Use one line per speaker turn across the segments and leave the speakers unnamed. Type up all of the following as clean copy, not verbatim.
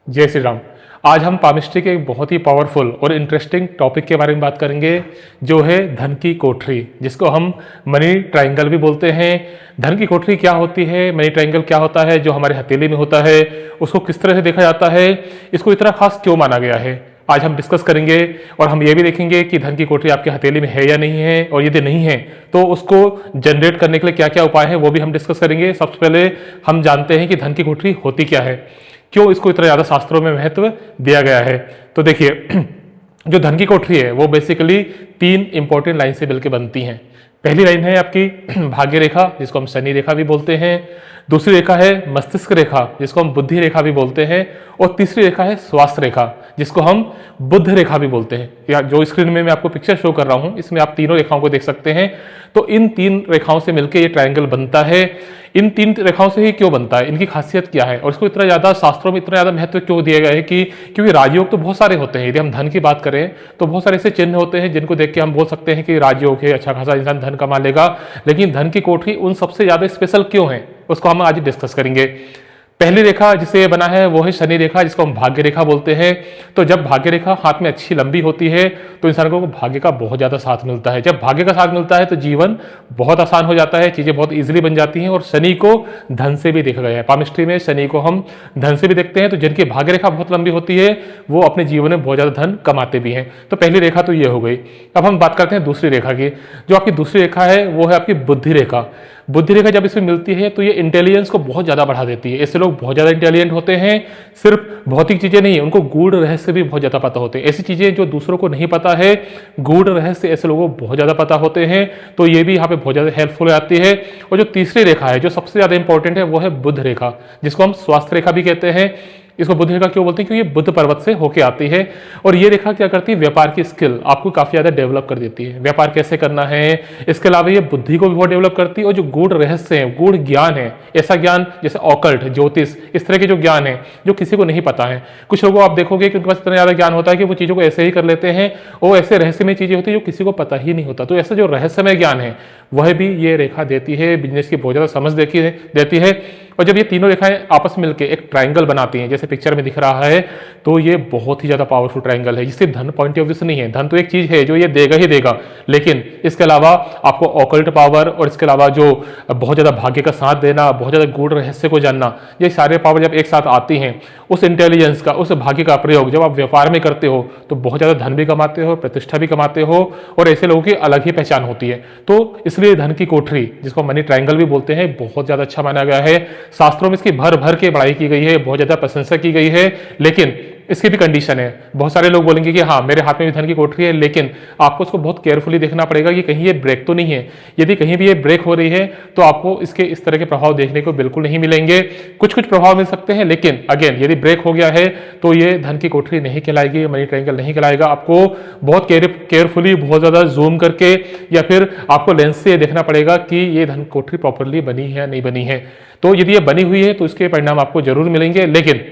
जय श्री राम। आज हम पामिस्ट्री के एक बहुत ही पावरफुल और इंटरेस्टिंग टॉपिक के बारे में बात करेंगे, जो है धन की कोठरी, जिसको हम मनी ट्रायंगल भी बोलते हैं। धन की कोठरी क्या होती है, मनी ट्रायंगल क्या होता है, जो हमारे हथेली में होता है उसको किस तरह से देखा जाता है, इसको इतना खास क्यों माना गया है, आज हम डिस्कस करेंगे। और हम ये भी देखेंगे कि धन की कोठरी आपके हथेली में है या नहीं है, और यदि नहीं है तो उसको जनरेट करने के लिए क्या क्या उपाय है वो भी हम डिस्कस करेंगे। सबसे पहले हम जानते हैं कि धन की कोठरी होती क्या है, क्यों इसको इतना ज़्यादा शास्त्रों में महत्व दिया गया है। तो देखिए, जो धन की कोठरी है वो बेसिकली 3 इंपॉर्टेंट लाइन से मिलकर बनती हैं। पहली लाइन है आपकी भाग्य रेखा, जिसको हम शनि रेखा भी बोलते हैं। दूसरी रेखा है मस्तिष्क रेखा, जिसको हम बुद्धि रेखा भी बोलते हैं। और तीसरी रेखा है स्वास्थ्य रेखा, जिसको हम बुध रेखा भी बोलते हैं। या जो स्क्रीन में मैं आपको पिक्चर शो कर रहा हूं, इसमें आप तीनों रेखाओं को देख सकते हैं। तो इन 3 रेखाओं से मिलकर ये ट्रायंगल बनता है। इन 3 रेखाओं से ही क्यों बनता है, इनकी खासियत क्या है, और इसको इतना ज़्यादा शास्त्रों में इतना ज़्यादा महत्व क्यों दिया गया है कि क्योंकि राजयोग तो बहुत सारे होते हैं। यदि हम धन की बात करें तो बहुत सारे ऐसे चिन्ह होते हैं जिनको देख के हम बोल सकते हैं कि राजयोग है, अच्छा खासा इंसान धन कमा लेगा। लेकिन धन की कोठरी उन सबसे ज़्यादा स्पेशल क्यों है, उसको हम आज डिस्कस करेंगे। पहली रेखा जिसे ये बना है वो है शनि रेखा, जिसको हम भाग्य रेखा बोलते हैं। तो जब भाग्य रेखा हाथ में अच्छी लंबी होती है तो इंसान को भाग्य का बहुत ज़्यादा साथ मिलता है। जब भाग्य का साथ मिलता है तो जीवन बहुत आसान हो जाता है, चीज़ें बहुत इजीली बन जाती हैं। और शनि को धन से भी देखा गया है, पामिस्ट्री में शनि को हम धन से भी देखते हैं। तो जिनकी भाग्य रेखा बहुत लंबी होती है वो अपने जीवन में बहुत ज़्यादा धन कमाते भी हैं। तो पहली रेखा तो ये हो गई। अब हम बात करते हैं दूसरी रेखा की। जो आपकी दूसरी रेखा है वो है आपकी बुद्धि रेखा। बुद्धि रेखा जब इसमें मिलती है तो ये इंटेलिजेंस को बहुत ज़्यादा बढ़ा देती है। ऐसे लोग बहुत ज़्यादा इंटेलिजेंट होते हैं, सिर्फ भौतिक चीज़ें नहीं, उनको गूढ़ रहस्य भी बहुत ज़्यादा पता होते हैं। ऐसी चीज़ें जो दूसरों को नहीं पता है, गूढ़ रहस्य ऐसे लोगों को बहुत ज़्यादा पता होते हैं। तो ये भी यहाँ पे बहुत ज़्यादा हेल्पफुल हो जाती है। और जो तीसरी रेखा है जो सबसे ज़्यादा इंपॉर्टेंट है वो है बुध रेखा, जिसको हम स्वास्थ्य रेखा भी कहते हैं। इसको बुध रेखा क्यों बोलते हैं, क्योंकि ये बुध पर्वत से होके आती है। और ये रेखा क्या करती है, व्यापार की स्किल आपको काफी ज्यादा डेवलप कर देती है, व्यापार कैसे करना है। इसके अलावा ये बुद्धि को भी बहुत डेवलप करती है। और जो गूढ़ रहस्य है, गूढ़ ज्ञान है, ऐसा ज्ञान जैसे ऑकल्ट, ज्योतिष, इस तरह के जो ज्ञान है जो किसी को नहीं पता है। कुछ लोगों को आप देखोगे कि उनके पास इतना ज्यादा ज्ञान होता है कि वो चीजों को ऐसे ही कर लेते हैं, और ऐसे रहस्यमय चीजें होती है जो किसी को पता ही नहीं होता। तो ऐसा जो रहस्यमय ज्ञान है वह भी ये रेखा देती है, बिजनेस की बहुत ज्यादा समझ देती है। और जब ये तीनों रेखाएं आपस में मिलकर एक ट्रायंगल बनाती हैं, जैसे पिक्चर में दिख रहा है, तो ये बहुत ही ज्यादा पावरफुल ट्रायंगल है। इससे धन पॉइंट ऑफ व्यू से नहीं है, धन तो एक चीज है जो ये देगा ही देगा, लेकिन इसके अलावा आपको ऑकल्ट पावर और इसके अलावा जो बहुत ज्यादा भाग्य का साथ देना, बहुत ज्यादा गूढ़ रहस्य को जानना, ये सारे पावर जब एक साथ आती हैं, उस इंटेलिजेंस का, उस भाग्य का प्रयोग जब आप व्यापार में करते हो तो बहुत ज्यादा धन भी कमाते हो, प्रतिष्ठा भी कमाते हो। और ऐसे लोगों की अलग ही पहचान होती है। तो इसलिए धन की कोठरी, जिसको मनी ट्रायंगल भी बोलते हैं, बहुत ज्यादा अच्छा माना गया है। शास्त्रों में इसकी भर भर के बड़ाई की गई है, बहुत ज्यादा प्रशंसा की गई है। लेकिन इसकी भी कंडीशन है। बहुत सारे लोग बोलेंगे कि हाँ मेरे हाथ में भी धन की कोठरी है, लेकिन आपको उसको बहुत केयरफुली देखना पड़ेगा कि कहीं ये ब्रेक तो नहीं है। यदि कहीं भी ये ब्रेक हो रही है तो आपको इसके इस तरह के प्रभाव देखने को बिल्कुल नहीं मिलेंगे। कुछ कुछ प्रभाव मिल सकते हैं, लेकिन अगेन यदि ब्रेक हो गया है तो ये धन की कोठरी नहीं कहलाएगी, मनी ट्रायंगल नहीं कहलाएगा। आपको बहुत केयरफुली, बहुत ज्यादा जूम करके या फिर आपको लेंस से देखना पड़ेगा कि ये धन कोठरी प्रॉपरली बनी है या नहीं बनी है। तो यदि ये बनी हुई है तो इसके परिणाम आपको जरूर मिलेंगे, लेकिन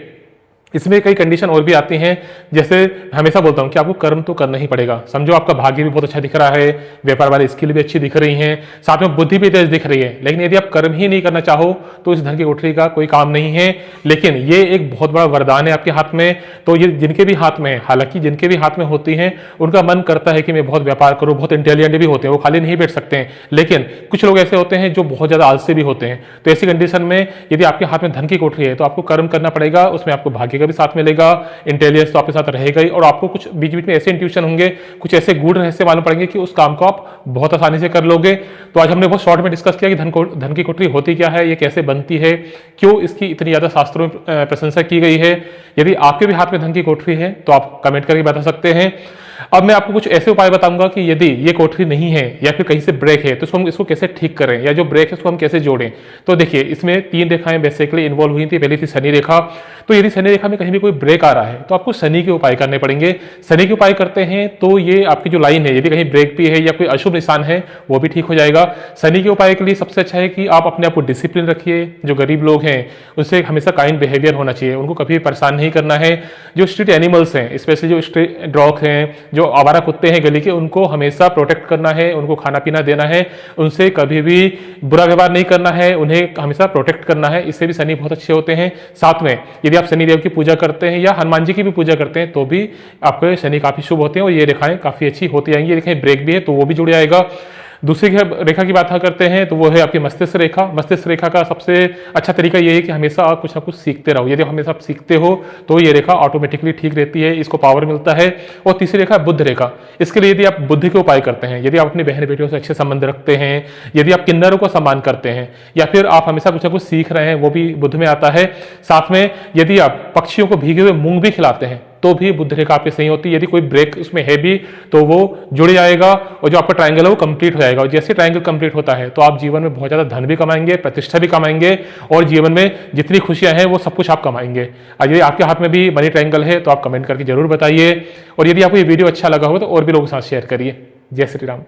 इसमें कई कंडीशन और भी आती हैं। जैसे हमेशा बोलता हूं कि आपको कर्म तो करना ही पड़ेगा। समझो आपका भाग्य भी बहुत अच्छा दिख रहा है, व्यापार वाली स्किल भी अच्छी दिख रही है, साथ में बुद्धि भी तेज दिख रही है, लेकिन यदि आप कर्म ही नहीं करना चाहो तो इस धन की कोठरी का कोई काम नहीं है। लेकिन ये एक बहुत बड़ा वरदान है आपके हाथ में। तो ये जिनके भी हाथ में, हालांकि जिनके भी हाथ में होती है उनका मन करता है कि मैं बहुत व्यापार करूँ, बहुत इंटेलिजेंट भी होते हैं, वो खाली नहीं बैठ सकते हैं। लेकिन कुछ लोग ऐसे होते हैं जो बहुत ज्यादा आलसी भी होते हैं। तो ऐसी कंडीशन में यदि आपके हाथ में धन की कोठरी है तो आपको कर्म करना पड़ेगा, उसमें आपको भाग्य का भी साथ मिलेगा, इंटेलिजेंस तो आपके साथ रहेगा ही, और आपको कुछ बीच बीच में ऐसे इंट्यूशन होंगे, कुछ ऐसे गूढ़ रहस्य मालूम पड़ेंगे कि उस काम को आप बहुत आसानी से कर लोगे। तो आज हमने बहुत शॉर्ट में डिस्कस किया कि धन की कोठरी होती क्या है, ये कैसे बनती है, क्यों इसकी इतनी ज्यादा शास्त्रों में प्रशंसा की गई है। यदि आपके भी हाथ में धन की कोठरी है तो आप कमेंट करके बता सकते हैं। अब मैं आपको कुछ ऐसे उपाय बताऊंगा कि यदि ये कोठरी नहीं है या फिर कहीं से ब्रेक है तो हम इसको कैसे ठीक करें, या जो ब्रेक है उसको हम कैसे जोड़ें। तो देखिए, इसमें 3 रेखाएं बेसिकली इन्वॉल्व हुई थी। पहली थी शनि रेखा। तो यदि शनि रेखा में कहीं भी कोई ब्रेक आ रहा है तो आपको शनि के उपाय करने पड़ेंगे। शनि के उपाय करते हैं तो ये आपकी जो लाइन है, यदि कहीं ब्रेक भी है या कोई अशुभ निशान है, वो भी ठीक हो जाएगा। शनि के उपाय के लिए सबसे अच्छा है कि आप अपने आप को डिसिप्लिन रखिए। जो गरीब लोग हैं उनसे हमेशा काइंड बिहेवियर होना चाहिए, उनको कभी परेशान नहीं नहीं करना है। जो स्ट्रीट एनिमल्स हैं, स्पेशली जो स्ट्रीट डॉग हैं, जो आवारा कुत्ते हैं गली के, उनको हमेशा प्रोटेक्ट करना है, उनको खाना पीना देना है, उनसे कभी भी बुरा व्यवहार नहीं करना है, उन्हें हमेशा प्रोटेक्ट करना है। इससे भी शनि बहुत अच्छे होते हैं। साथ में यदि आप शनिदेव की पूजा करते हैं या हनुमान जी की भी पूजा करते हैं तो भी आपके शनि काफी शुभ होते हैं और ये रेखाएं काफी अच्छी होती आएंगी। ये रेखाएं ब्रेक भी है तो वो भी जुड़ जाएगा। दूसरी रेखा की बात करते हैं तो वो है आपकी मस्तिष्क रेखा। मस्तिष्क रेखा का सबसे अच्छा तरीका ये है कि हमेशा आप कुछ ना कुछ सीखते रहो। यदि आप हमेशा आप सीखते हो तो ये रेखा ऑटोमेटिकली ठीक रहती है, इसको पावर मिलता है। और तीसरी रेखा बुद्ध रेखा। इसके लिए यदि आप बुद्धि के उपाय करते हैं, यदि आप अपनी बहन बेटियों से अच्छे संबंध रखते हैं, यदि आप किन्नरों को सम्मान करते हैं, या फिर आप हमेशा कुछ ना कुछ सीख रहे हैं, वो भी बुद्ध में आता है। साथ में यदि आप पक्षियों को भीगे हुए मूंग भी खिलाते हैं तो भी बुद्ध रेखा आपकी सही होती है। यदि कोई ब्रेक उसमें है भी तो वो जुड़ जाएगा और जो आपका ट्रायंगल है वो कंप्लीट हो जाएगा। और जैसे ट्रायंगल कंप्लीट होता है तो आप जीवन में बहुत ज़्यादा धन भी कमाएंगे, प्रतिष्ठा भी कमाएंगे और जीवन में जितनी खुशियां हैं वो सब कुछ आप कमाएंगे। और यदि आपके हाथ में भी मनी ट्रायंगल है तो आप कमेंट करके जरूर बताइए। और यदि आपको ये वीडियो अच्छा लगा हो तो और भी लोगों के साथ शेयर करिए। जय श्री राम।